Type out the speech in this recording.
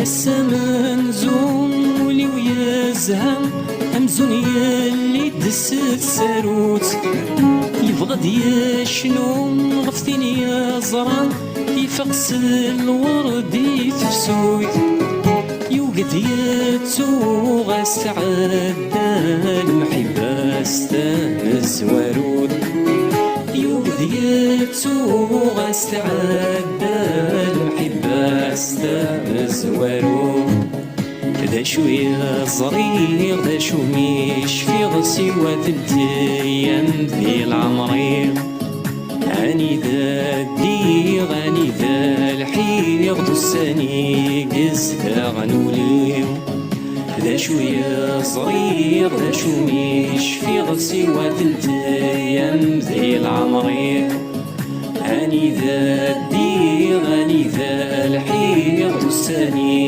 السمن زوم ولي ويزهم أمزون يلي دس الساروت يبغض يشنو غفتين يزران يفقس الورد تفسوت يوقد يتوغ السعادة المحبة استانس ورود يوقد يتوغ السعادة المحبة استانس ورود ذا شوية صغير ذا شو ميش في غسوة التيام ذي العمرين أني ذا الديغ أني ذا الحيغ دوساني قزها غنوليو ذا شوية صغير ذا شو ميش في غسوة التيام ذي العمرين أني ذا الديغ أني ذا الحيغ دوساني